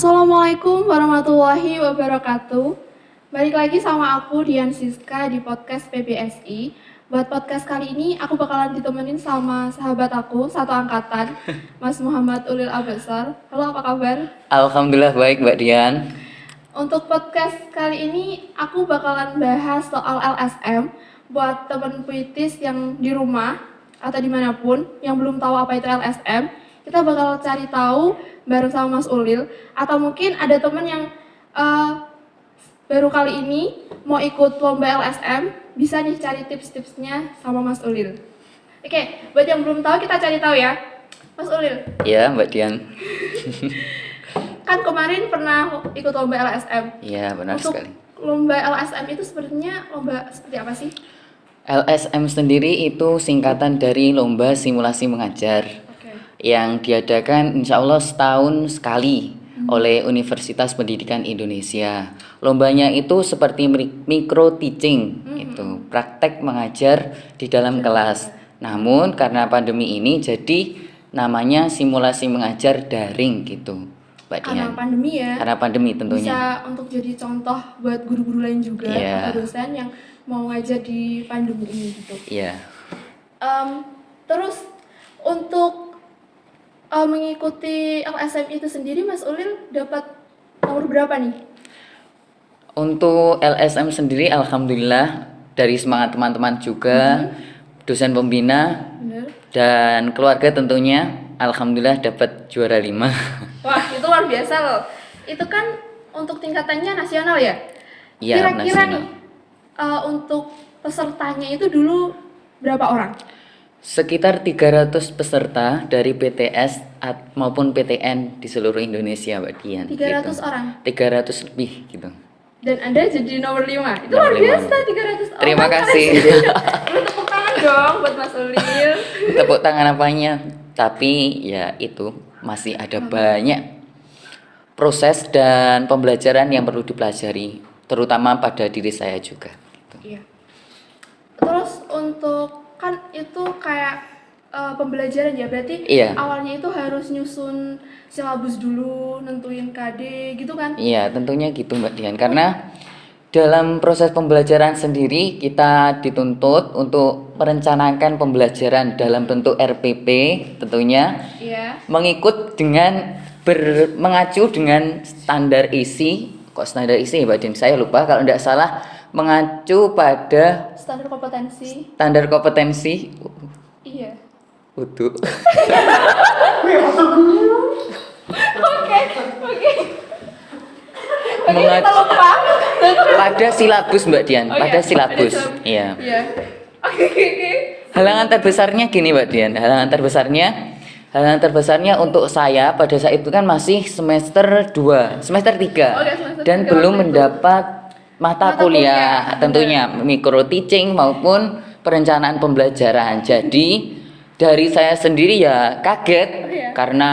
Assalamualaikum warahmatullahi wabarakatuh. Balik lagi sama aku Dian Siska di podcast PBSI. Buat podcast kali ini aku bakalan ditemenin sama sahabat aku satu angkatan, Mas Muhammad Ulil Abasar. Halo, apa kabar? Alhamdulillah baik Mbak Dian. Untuk podcast kali ini aku bakalan bahas soal LSM buat temen puitis yang di rumah atau dimanapun yang belum tahu apa itu LSM. Kita bakal cari tahu bareng sama Mas Ulil, atau mungkin ada temen yang baru kali ini mau ikut lomba LSM, bisa nih cari tips-tipsnya sama Mas Ulil. Oke, buat yang belum tahu kita cari tahu ya. Mas Ulil, Ya Mbak Dian. kan kemarin pernah ikut lomba LSM. Ya benar Untuk sekali. lomba LSM itu sebenarnya lomba seperti apa sih? LSM sendiri itu singkatan dari Lomba Simulasi Mengajar Oke. yang diadakan insya Allah setahun sekali oleh Universitas Pendidikan Indonesia. Lombanya itu seperti micro teaching, itu praktek mengajar di dalam kelas. Namun karena pandemi ini jadi namanya simulasi mengajar daring gitu, Mbak Karena Dian. pandemi ya. Karena pandemi tentunya. Bisa untuk jadi contoh buat guru-guru lain juga Iya. atau dosen yang mau ngajar di pandemi ini gitu. Iya. Terus untuk mengikuti LSM itu sendiri, Mas Ulil dapat nomor berapa nih? Untuk LSM sendiri alhamdulillah dari semangat teman-teman juga, dosen pembina Bener. dan keluarga tentunya alhamdulillah dapat juara 5. Wah, itu luar biasa loh. Itu kan untuk tingkatannya nasional ya? Iya, Kira-kira nasional. nih, untuk pesertanya itu dulu berapa orang? Sekitar 300 peserta dari PTS maupun PTN di seluruh Indonesia, Mbak Dian. 300 gitu. orang? 300 lebih gitu. Dan Anda jadi nomor 5. Itu Nomor luar lima. biasa, 300 orang. Terima kasih. Perlu tepuk tangan dong buat Mas Ulil. Tepuk tangan apanya? Tapi ya itu masih ada banyak proses dan pembelajaran yang perlu dipelajari, terutama pada diri saya juga. Gitu. Iya. Terus untuk kan itu kayak pembelajaran ya, berarti Iya. awalnya itu harus nyusun silabus dulu, nentuin KD gitu kan? Iya, tentunya gitu Mbak Dian. Karena dalam proses pembelajaran sendiri kita dituntut untuk merencanakan pembelajaran dalam bentuk RPP tentunya Iya. mengikut dengan mengacu dengan standar isi. Kok standar isi ya Mbak Dian? Saya lupa kalau tidak salah mengacu pada Standar kompetensi. standar kompetensi Iya. untuk Oke. Oke, Mengacu- kita lupa. pada silabus Mbak Dian, Oh, pada iya, silabus. ada silabus. Iya. Iya. Oke. Halangan terbesarnya gini Mbak Dian, halangan terbesarnya untuk saya pada saat itu kan masih semester 2, semester 3 Oke, semester dan 3 belum waktu itu. mendapat mata kuliah, kuliah, tentunya micro teaching maupun perencanaan pembelajaran. Jadi dari saya sendiri ya kaget Iya. karena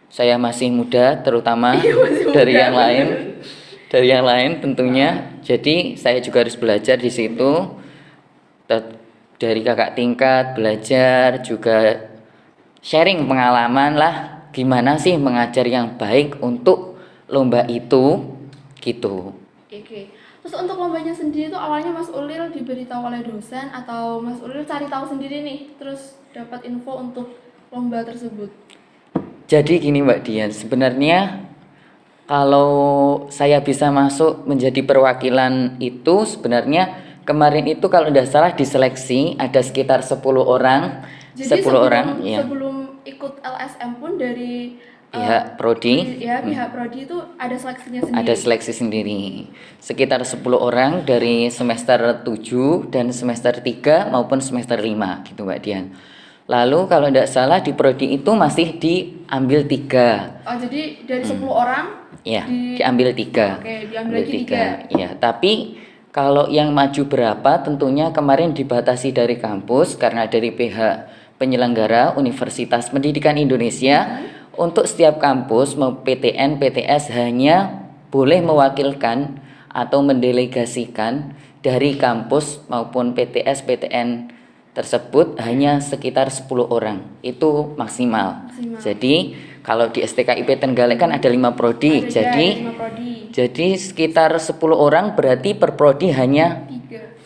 saya masih muda terutama masih dari muda, yang lain. Dari yang lain tentunya. Jadi saya juga harus belajar di situ. Dari kakak tingkat belajar juga sharing pengalaman lah gimana sih mengajar yang baik untuk lomba itu gitu. Oke. Terus untuk lombanya sendiri tuh awalnya Mas Ulil diberitahu oleh dosen atau Mas Ulil cari tahu sendiri nih, terus dapat info untuk lomba tersebut? Jadi gini Mbak Dian, sebenarnya kalau saya bisa masuk menjadi perwakilan itu sebenarnya kemarin itu kalau tidak salah diseleksi ada sekitar 10 orang. Jadi 10 orang ya. sebelum ikut LSM pun dari Pihak prodi pihak prodi itu ada seleksinya sendiri. ada seleksi sendiri. Sekitar 10 orang dari semester 7 dan semester 3 maupun semester 5 gitu Mbak Dian. Lalu kalau tidak salah di prodi itu masih diambil 3. Oh, jadi dari 10 orang Ya, diambil 3. Oke, diambil lagi 3. Ya, tapi kalau yang maju berapa tentunya kemarin dibatasi dari kampus karena dari pihak penyelenggara Universitas Pendidikan Indonesia untuk setiap kampus mau PTN, PTS hanya boleh mewakilkan atau mendelegasikan dari kampus maupun PTS, PTN tersebut hanya sekitar 10 orang. Itu maksimal. Jadi Kalau di STKIP Trenggalek kan ada 5 prodi. Ada Jadi 5 prodi. jadi sekitar 10 orang, berarti per prodi hanya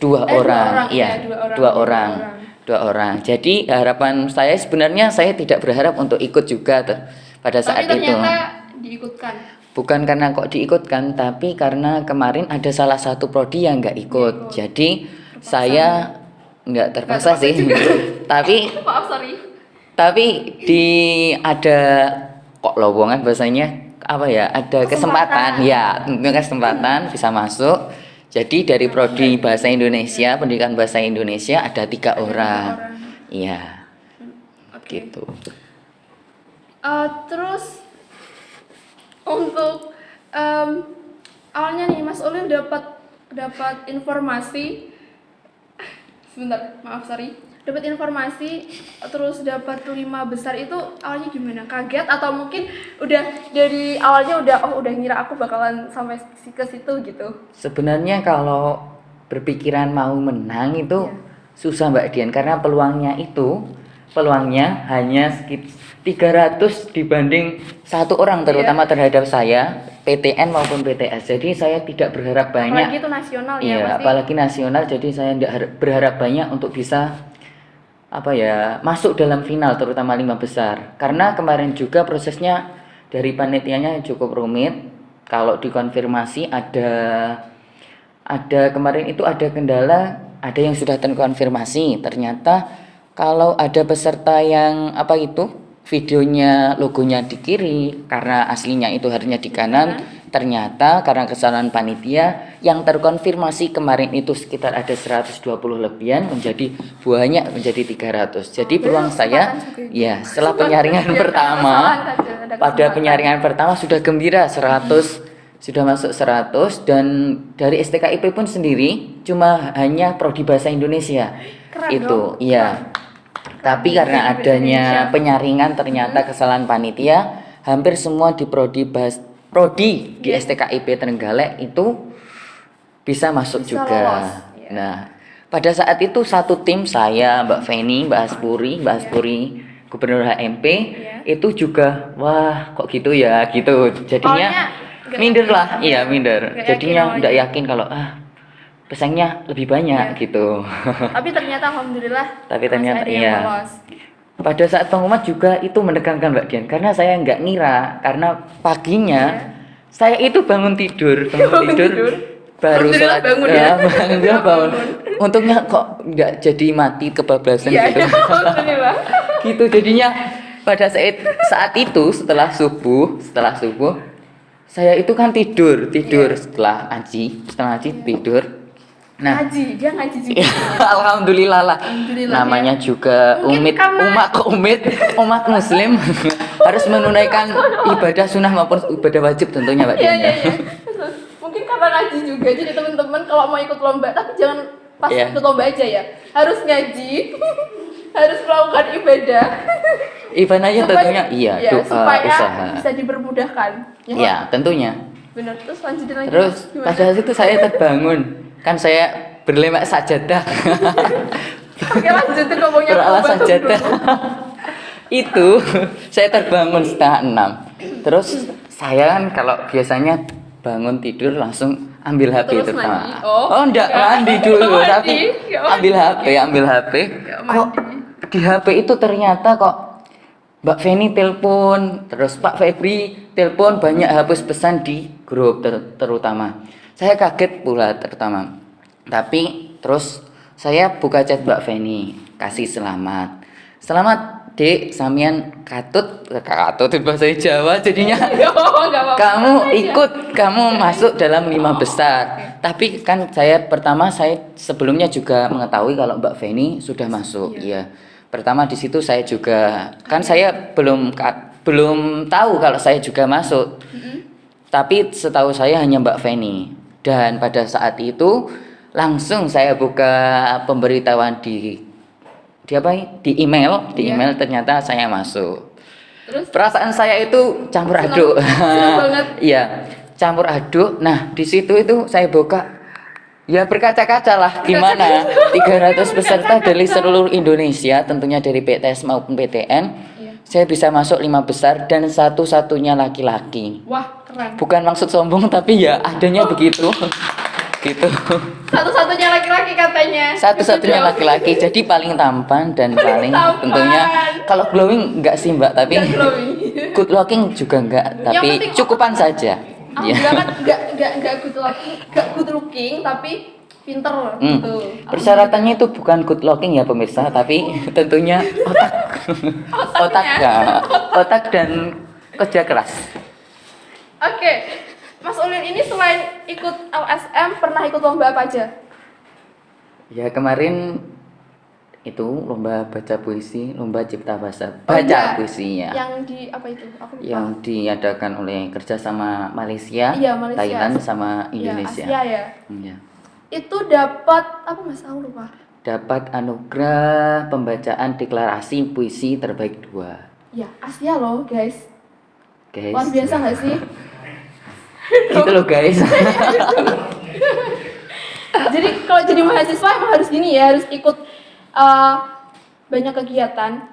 2 orang. Iya, 2 orang. 2 orang. Jadi harapan saya sebenarnya saya tidak berharap untuk ikut juga pada saat Tapi itu. ternyata diikutkan. Bukan karena kok diikutkan, tapi karena kemarin ada salah satu prodi yang nggak ikut. Jadi saya nggak terpaksa sih. tapi Maaf, sorry. tapi ada kok lowongan bahasanya apa ya? Ada kesempatan ya, tentunya kesempatan bisa masuk. Jadi dari prodi bahasa Indonesia, pendidikan bahasa Indonesia ada 3 orang. Iya, Oke. gitu. Terus untuk awalnya nih Mas Ulil dapat informasi, sebentar, maaf sorry, dapat informasi terus dapat 5 besar itu awalnya gimana? Kaget atau mungkin udah dari awalnya udah ngira aku bakalan sampai ke situ gitu? Sebenarnya kalau berpikiran mau menang itu susah Mbak Dian, karena peluangnya hanya sekitar 300 dibanding 1 orang, terutama terhadap saya, PTN maupun PTS. Jadi saya tidak berharap banyak. Apalagi itu nasional ya, Iya, pasti. apalagi nasional. Jadi saya tidak berharap banyak untuk bisa masuk dalam final, terutama 5 besar. Karena kemarin juga prosesnya dari panitianya cukup rumit. Kalau dikonfirmasi ada kemarin itu ada kendala, ada yang sudah terkonfirmasi. Ternyata kalau ada peserta yang videonya logonya di kiri, karena aslinya itu harusnya di kanan, ternyata karena kesalahan panitia yang terkonfirmasi kemarin itu sekitar ada 120 lebihan menjadi 300. Jadi peluang saya ya setelah penyaringan pertama, pada penyaringan pertama sudah gembira 100, sudah masuk 100, dan dari STKIP pun sendiri cuma hanya prodi bahasa Indonesia. Keren itu dong. iya. Tapi karena adanya penyaringan ternyata kesalahan panitia, hampir semua di prodi di STKIP Trenggalek itu bisa masuk Bisa juga. lolos, ya. Nah, pada saat itu satu tim saya, Mbak Feni, Mbak Aspuri, Gubernur HMP, itu juga wah kok gitu ya gitu. Jadinya Awalnya minder nggak lah, yakin. iya minder. Nggak Jadinya yakin nggak yakin kalau pesannya lebih banyak gitu. Tapi ternyata alhamdulillah. Tapi ternyata masih ada yang iya. lolos. Pada saat pengumuman juga itu menegangkan Mbak Dian, karena saya nggak ngira, karena paginya saya itu bangun tidur baru Alhamdulillah sholat bangun ya. alhamdulillah bangun. Untungnya kok nggak jadi mati kebablasan Iya, gitu. alhamdulillah. Gitu jadinya pada saat itu setelah subuh saya itu kan tidur setelah ngaji tidur. Nah, Dia ngaji juga. alhamdulillah lah. Alhamdulillah, Namanya juga Mungkin umat muslim harus menunaikan ibadah sunnah maupun ibadah wajib tentunya Mbak Dian. Iya. Mungkin karena ngaji juga, jadi teman-teman kalau mau ikut lomba, tapi jangan pas Iya. ikut lomba aja ya. Harus ngaji, harus melakukan ibadah. Ibadahnya tentunya doa, supaya usaha. bisa dipermudahkan. Ya, tentunya. Benar, terus lanjutin lagi. Terus Gimana? pada saat itu saya terbangun. Kan saya berlemak sajadah. Oke, lanjutin ngomongnya. Beralas sajadah. Itu saya terbangun 5:30. Terus saya kan kalau biasanya bangun tidur langsung ambil HP Terus terutama. mandi? Oh, enggak, enggak. mandi dulu, Mandi, tapi enggak ambil HP. Kok di HP itu ternyata kok Mbak Feni telepon, terus Pak Febri telepon, banyak hapus pesan di grup terutama. Saya kaget pula terutama. Tapi terus saya buka chat Mbak Feni, kasih selamat. Selamat Dek, samian katut itu bahasa Jawa jadinya. Kamu masuk dalam 5 besar. Tapi kan saya sebelumnya juga mengetahui kalau Mbak Feni sudah masuk. Iya. Pertama di situ saya juga kan saya belum tahu kalau saya juga masuk. Tapi setahu saya hanya Mbak Feni. Dan pada saat itu langsung saya buka pemberitahuan di email, ternyata saya masuk. Terus Perasaan saya itu campur aduk. senang banget. Iya, campur aduk. Nah, di situ itu saya buka, ya berkaca-kaca lah gimana 300 peserta dari seluruh Indonesia, tentunya dari PTS maupun PTN. saya bisa masuk 5 besar dan satu-satunya laki-laki. Wah, keren. Bukan maksud sombong tapi ya adanya begitu. Gitu. Satu-satunya laki-laki katanya. Satu-satunya laki-laki, jadi paling tampan dan paling tampan. tentunya kalau glowing enggak sih Mbak, tapi Nggak glowing. good looking juga enggak, tapi penting cukupan saja. Ya. Alhamdulillah kan nggak good looking tapi pinter gitu. Persyaratannya itu bukan good looking ya pemirsa, tapi tentunya otak dan kerja keras. Oke, Mas Ulin ini selain ikut LSM pernah ikut lomba apa aja? Ya kemarin itu lomba baca puisi, lomba cipta bahasa, Oh, baca iya. puisinya. Yang di apa itu? Aku lupa. Yang diadakan oleh kerjasama Malaysia, Iya, Malaysia. Thailand sama Iya, Indonesia. Asia ya. Ya. Itu dapat apa Mas? Aku lupa. Dapat anugerah pembacaan deklarasi puisi terbaik 2. Ya, Asia loh, guys. Guys. Luar biasa nggak sih? Gitu loh guys. Jadi kalau jadi mahasiswa emang harus gini ya, harus ikut banyak kegiatan.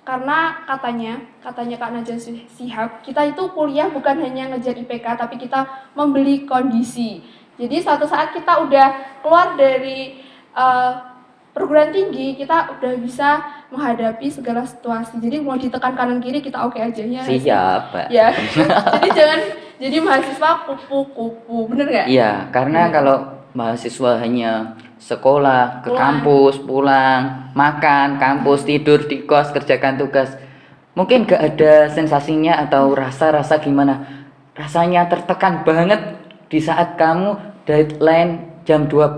Karena katanya Kak Najwa Shihab, kita itu kuliah bukan hanya ngejar IPK, tapi kita membeli kondisi. Jadi suatu saat kita udah keluar dari perguruan tinggi, kita udah bisa menghadapi segala situasi. Jadi mau ditekan kanan kiri kita oke aja ya. Siap, Pak. Ya. Jadi jangan jadi mahasiswa kupu-kupu, bener nggak? Iya, karena kalau mahasiswa hanya sekolah, ke kampus, pulang, makan, kampus, tidur di kos, kerjakan tugas, mungkin gak ada sensasinya atau rasa-rasa gimana. Rasanya tertekan banget di saat kamu deadline jam 12,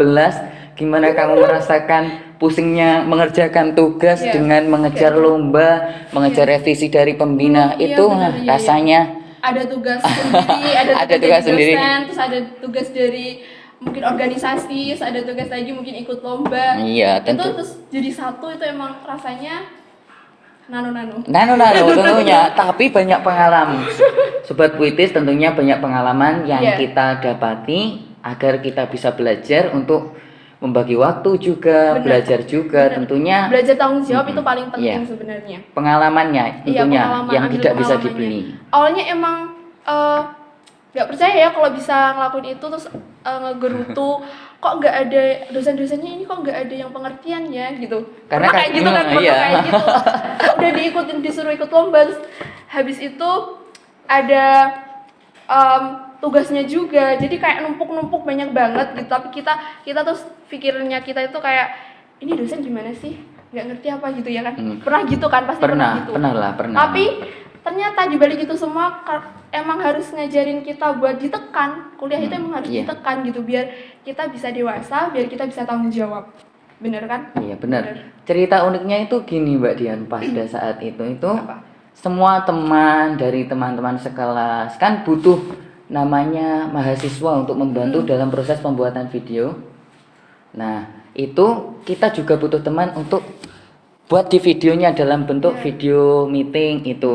gimana kamu merasakan pusingnya mengerjakan tugas dengan mengejar lomba, mengejar revisi dari pembina. Itu rasanya ada tugas sendiri, ada tugas sendiri, terus ada tugas dari mungkin organisasi, terus ada tugas lagi mungkin ikut lomba. Iya, tentu. Itu terus jadi satu itu emang rasanya nano tentunya, tapi banyak pengalaman. Sobat Puitis tentunya banyak pengalaman yang kita dapati agar kita bisa belajar untuk membagi waktu juga, belajar juga. Tentunya belajar tanggung jawab itu paling penting sebenarnya. Pengalamannya tentunya yang tidak bisa dibeli. Awalnya emang nggak percaya ya kalau bisa ngelakuin itu, terus ngegerutu kok nggak ada dosen-dosennya ini, kok nggak ada yang pengertian ya gitu. Karena kayak gitu kan, kayak gitu. Udah diikutin, disuruh ikut lomba, terus habis itu ada tugasnya juga, jadi kayak numpuk banyak banget gitu. Tapi kita terus pikirannya kita itu kayak ini dosen gimana sih, nggak ngerti apa gitu ya kan. Pernah gitu kan, pasti pernah gitu. Pernah. Tapi ternyata dibalik itu semua emang harus ngajarin kita buat ditekan. Kuliah itu emang harus ditekan gitu, biar kita bisa dewasa, biar kita bisa tanggung jawab. Bener kan? Iya benar. Cerita uniknya itu gini Mbak Dian, pada saat itu apa? Semua teman dari teman-teman sekelas kan butuh namanya mahasiswa untuk membantu dalam proses pembuatan video. Nah itu kita juga butuh teman untuk buat di videonya dalam bentuk video meeting itu.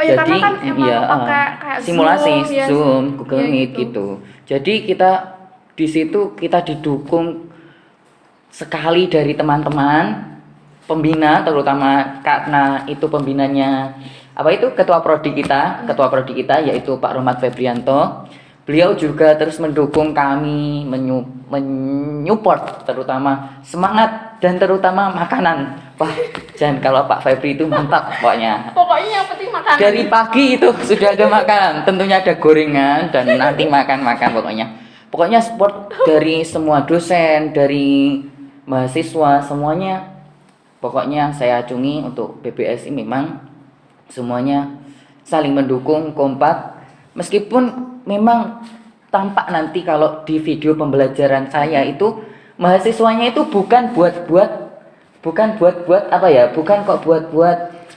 Ya, jadi kan kayak simulasi Zoom, Google Meet gitu. Jadi kita di situ kita didukung sekali dari teman-teman pembina, terutama karena itu pembinanya ketua prodi kita yaitu Pak Rohmat Febrianto. Beliau juga terus mendukung kami, menyupport terutama semangat dan terutama makanan. Wah, Jan, kalau Pak Febri itu mantap pokoknya. Pokoknya yang penting makanan. Dari pagi itu sudah ada makanan, tentunya ada gorengan dan nanti makan pokoknya. Pokoknya support dari semua dosen, dari mahasiswa, semuanya. Pokoknya saya acungi untuk PBSI memang semuanya saling mendukung, kompak. Meskipun memang tampak nanti kalau di video pembelajaran saya itu mahasiswanya itu bukan buat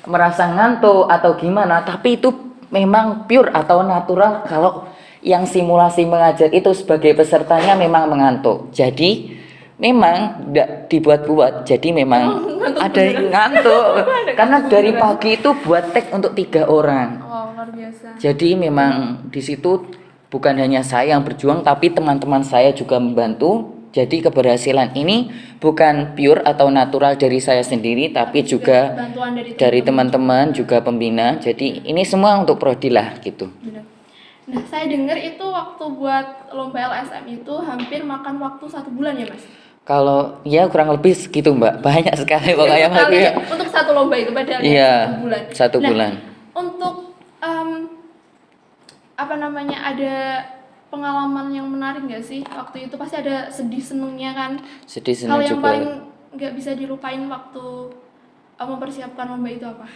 merasa ngantuk atau gimana, tapi itu memang pure atau natural. Kalau yang simulasi mengajar itu sebagai pesertanya memang mengantuk, jadi memang tidak dibuat-buat, jadi memang ada yang ngantuk karena dari pagi itu buat tag untuk 3 orang. Luar biasa. Jadi memang di situ bukan hanya saya yang berjuang, tapi teman-teman saya juga membantu. Jadi keberhasilan ini bukan pure atau natural dari saya sendiri, tapi juga bantuan dari teman-teman juga pembina. Jadi ini semua untuk prodi lah gitu. Benar. Nah, saya dengar itu waktu buat lomba LSM itu hampir makan waktu 1 bulan ya, Mas? Kalau ya kurang lebih segitu Mbak, banyak sekali pokoknya Mbak. Sekali ya, untuk satu lomba itu padahal Iya, 1 bulan. satu Nah, bulan. untuk ada pengalaman yang menarik nggak sih waktu itu? Pasti ada sedih senengnya kan? Sedih Hal senang yang juga. paling nggak bisa dilupain waktu mempersiapkan lomba itu apa?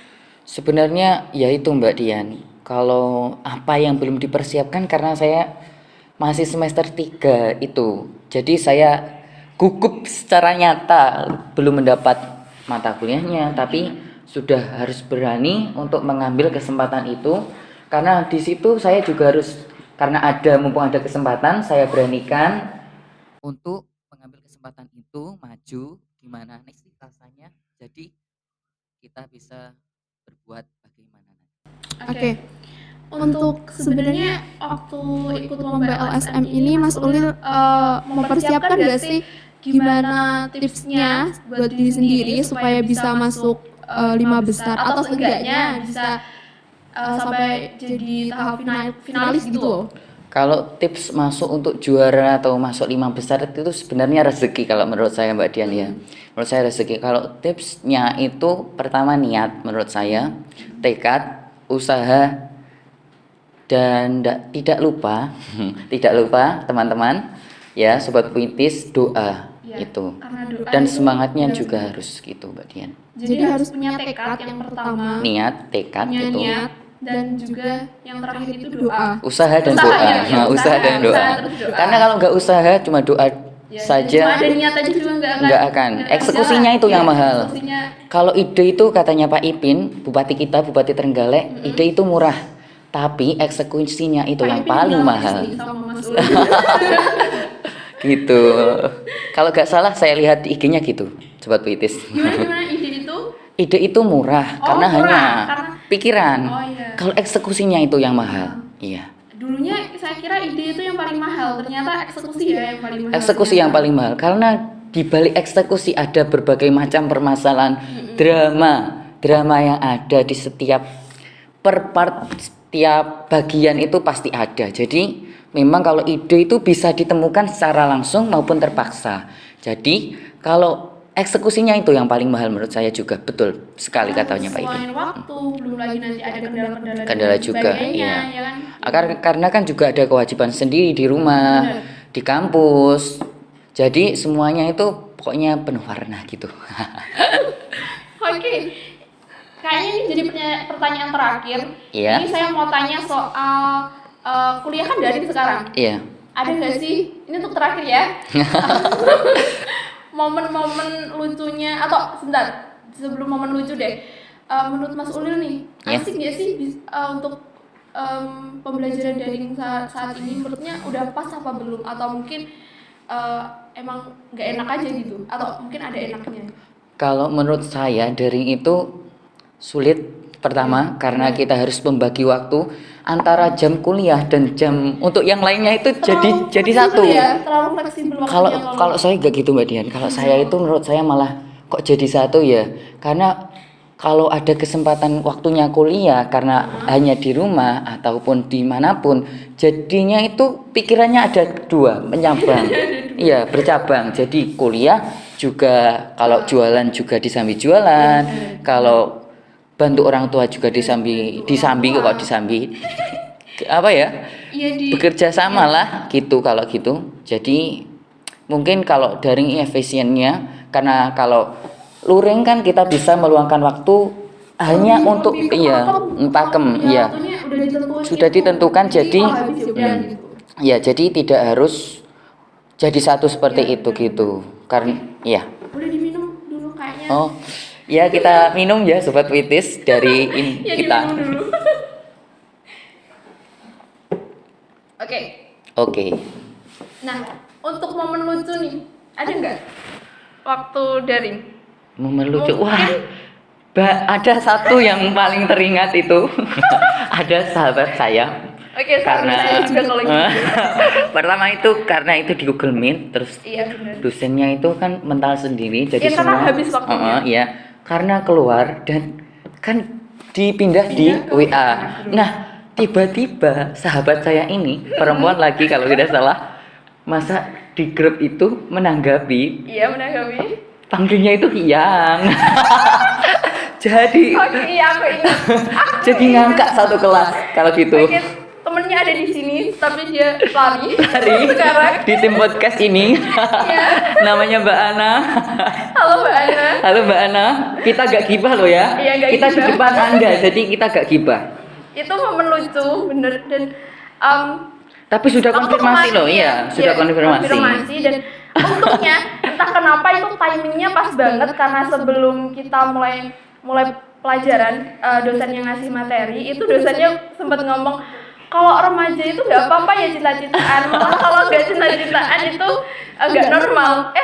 Sebenarnya ya itu Mbak Dian. Kalau apa yang belum dipersiapkan karena saya masih semester 3 itu. Jadi saya gugup secara nyata belum mendapat mata kuliahnya, tapi sudah harus berani untuk mengambil kesempatan itu karena di situ saya juga harus karena mumpung ada kesempatan saya beranikan untuk mengambil kesempatan itu maju gimana nih sih rasanya. Jadi kita bisa berbuat bagaimana. Oke. Untuk sebenarnya waktu ikut lomba LSM ini Mas Ulil mempersiapkan nggak sih gimana tipsnya buat diri sendiri supaya bisa masuk 5 besar atau seenggaknya bisa sampai jadi tahap finalis gitu loh. Kalau tips masuk untuk juara atau masuk 5 besar itu sebenarnya rezeki kalau menurut saya Mbak Dian ya. Menurut saya rezeki. Kalau tipsnya itu pertama niat menurut saya, tekad, usaha, dan tidak lupa tidak lupa teman-teman ya sobat puitis doa Ya, itu. karena doa Dan itu semangatnya benar juga sekali. harus gitu Mbak Dian. Jadi harus punya tekad yang pertama, Niat, tekad punya itu. niat, dan juga yang terakhir itu doa. Usaha dan Usaha, doa. ya, Nah, usaha dan doa. usaha terus doa. Karena kalau nggak usaha cuma doa Ya, saja cuma ada niat aja juga nggak akan. Eksekusinya itu yang mahal. Eksekusinya Kalau ide itu katanya Pak Ipin, bupati kita, Bupati Trenggalek, ide itu murah. Tapi eksekusinya itu Pak yang Ipin paling bilang mahal. nih sama Mas Ulil. Gitu. Kalau nggak salah saya lihat di IG-nya gitu, sobat puitis. Gimana ide itu? Ide itu murah Oh, karena murah, hanya karena- pikiran. Oh, iya. Kalau eksekusinya itu yang mahal. Iya. Dulunya saya kira ide itu yang paling mahal, ternyata eksekusi ya yang paling mahal. Eksekusi yang paling mahal karena di balik eksekusi ada berbagai macam permasalahan drama yang ada di setiap per part, setiap bagian itu pasti ada. Jadi memang kalau ide itu bisa ditemukan secara langsung maupun terpaksa. Jadi kalau eksekusinya itu yang paling mahal menurut saya juga. Betul sekali katanya Pak Ipin. Selain waktu, belum lagi nanti ada kendala-kendala Kendala dan juga, sebagainya, iya. ya kan? Karena kan juga ada kewajiban sendiri di rumah, di kampus. Jadi semuanya itu pokoknya penuh warna gitu. Oke. Kayaknya ini jadi pertanyaan terakhir. Iya. Ini saya mau tanya soal kuliah kan daring sekarang. Iya. Ada nggak sih? Ini untuk terakhir ya. Momen-momen lucunya atau sebentar sebelum momen lucu deh. Menurut Mas Ulil nih, Ya. asik nggak sih untuk pembelajaran daring saat ini? Menurutnya udah pas apa belum? Atau mungkin emang nggak enak aja gitu? Atau mungkin ada enaknya? Kalau menurut saya daring itu sulit pertama karena kita harus membagi waktu antara jam kuliah dan jam untuk yang lainnya itu jadi satu. Ya, terlalu fleksibel waktunya. Kalau saya nggak gitu Mbak Dian. Kalau saya itu menurut saya malah kok jadi satu ya. Karena kalau ada kesempatan waktunya kuliah karena hanya di rumah ataupun dimanapun, jadinya itu pikirannya ada dua, menyabang. Iya, bercabang. Jadi kuliah juga kalau jualan juga disambi jualan, kalau bantu orang tua juga disambi kok disambi apa ya? Iya, Bekerja sama lah gitu kalau gitu. Jadi mungkin kalau daring efisiennya karena kalau luring kan kita bisa meluangkan waktu hanya untuk pakem iya. Sudah ditentukan jadi ya jadi tidak harus jadi satu seperti itu gitu. Karena ya. Udah diminum dulu kayaknya. Oh. Ya kita minum ya sobat puitis dari Ya, kita. diminum dulu. Oke. Oke. Nah, untuk momen lucu nih, ada nggak waktu daring? Momen lucu. Mungkin- Wah, ada satu yang paling teringat itu. Ada sahabat saya. Oke, karena saya juga kalau gitu. Pertama itu karena itu di Google Meet, terus Iya benar. dosennya itu kan mental sendiri, jadi Iya, karena semua habis waktunya. Iya, karena keluar dan kan dipindah di WA. Nah, tiba-tiba sahabat saya ini perempuan lagi kalau tidak salah, masa di grup itu menanggapi Iya, menanggapi. panggilnya itu Yang. Jadi Oke, iya aku ingat. jadi ngangkat satu kelas kalau gitu. Oke, temennya ada di sini, tapi dia lari. Hari Sekarang. di tim podcast ini Iya. namanya Mbak Ana. Halo Mbak Ana. Halo Mbak Ana, kita gak gibah loh ya. Iya, gak kita di gibah. depan Anda, jadi kita gak gibah. Itu momen lucu, bener dan Tapi sudah waktu konfirmasi kemarin loh, ya, iya, sudah konfirmasi. dan untungnya entah kenapa itu timingnya pas banget karena sebelum kita mulai pelajaran dosen yang ngasih materi itu dosennya sempat ngomong kalau remaja itu nggak apa-apa ya cinta-cintaan, malah kalau nggak cinta-cintaan itu nggak normal.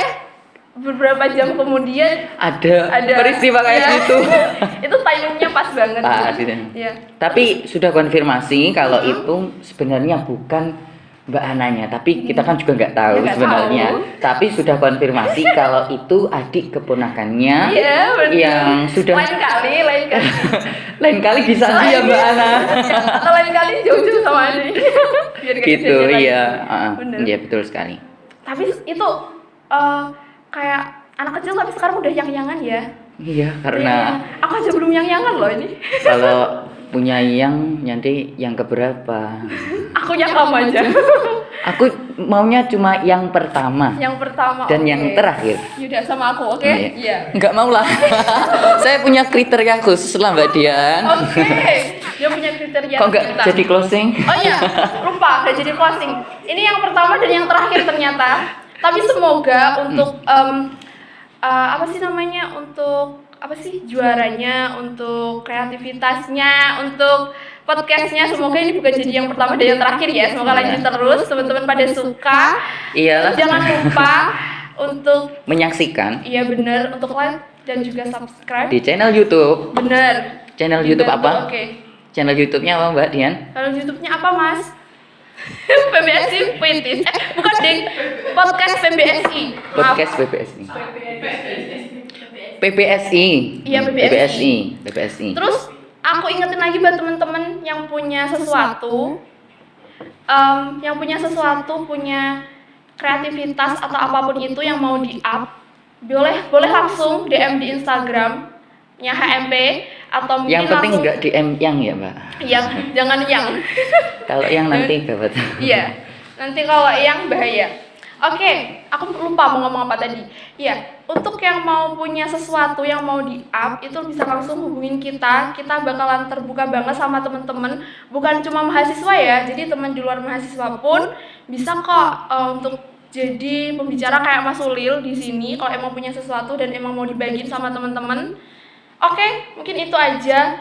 Beberapa jam kemudian Ada peristiwa kayak iya. gitu. Itu timingnya pas banget. Pas, gitu. Iya. Tapi sudah konfirmasi kalau itu sebenarnya bukan Mbak Ananya, tapi kita kan juga nggak tahu Ya, nggak sebenarnya. tahu. Tapi sudah konfirmasi kalau itu adik keponakannya Iya, bener. yang sudah lain kali. lain kali disanji ya Mbak Ana. Atau lain kali jauh-jauh sama adik. Biar nggak Gitu, kejadian lagi. iya. Bener. Iya betul sekali. Tapi itu kayak anak kecil tapi sekarang udah yang-yangan ya. Iya, karena Aku aja belum yang-yangan loh ini. kalau punya yang nanti yang keberapa? Aku yang lama aja. Aku maunya cuma yang pertama Yang pertama. dan oke. yang terakhir. Yaudah sama aku, oke? Iya. Enggak mau lah. Saya punya kriteria khusus lah Mbak Dian. Oke. Dia punya kriteria. Kok enggak ternyata. jadi closing? Oh iya, lupa nggak jadi closing. Ini yang pertama dan yang terakhir ternyata. Tapi semoga untuk apa sih namanya? Untuk apa sih juaranya, untuk kreativitasnya, untuk podcastnya, semoga ini bukan jadi yang pertama dan yang terakhir ya. Semoga lanjut terus, teman-teman pada suka. Iyalah. Jangan lupa untuk Menyaksikan iya benar untuk like dan juga subscribe. di channel YouTube. Benar. Channel YouTube Benar, apa? Oke. Channel YouTube-nya apa Mbak Dian? Kalau YouTube-nya apa, Mas? PBSI Puitis. Bukan ding. Podcast PBSI. Maaf. Podcast PPSI. PPSI. Iya, PPSI. PPSI. Terus aku ingetin lagi buat temen-temen yang punya sesuatu, punya kreativitas atau apapun itu yang mau di-up, boleh langsung DM di Instagram-nya HMP atau mungkin Yang penting langsung nggak DM yang ya Mbak. jangan yang. Kalau yang nanti gawat. Iya, nanti kalau yang bahaya. Oke, aku lupa mau ngomong apa tadi. Iya, untuk yang mau punya sesuatu yang mau di-up itu bisa langsung hubungin kita. Kita bakalan terbuka banget sama temen-temen. Bukan cuma mahasiswa ya, jadi teman di luar mahasiswa pun bisa kok untuk jadi pembicara kayak Mas Ulil di sini. Kalau emang punya sesuatu dan emang mau dibagiin sama temen-temen. Oke, mungkin itu aja.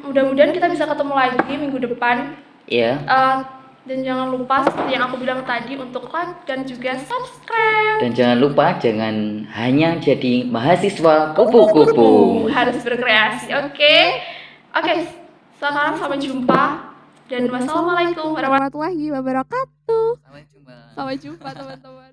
Mudah-mudahan kita bisa ketemu lagi minggu depan. Iya. Dan jangan lupa seperti yang aku bilang tadi untuk like dan juga subscribe. Dan jangan lupa jangan hanya jadi mahasiswa kupu-kupu. Harus berkreasi, oke? Oke, sekarang sampai jumpa dan wassalamualaikum warahmatullahi wabarakatuh. Sampai jumpa. Sampai jumpa teman-teman.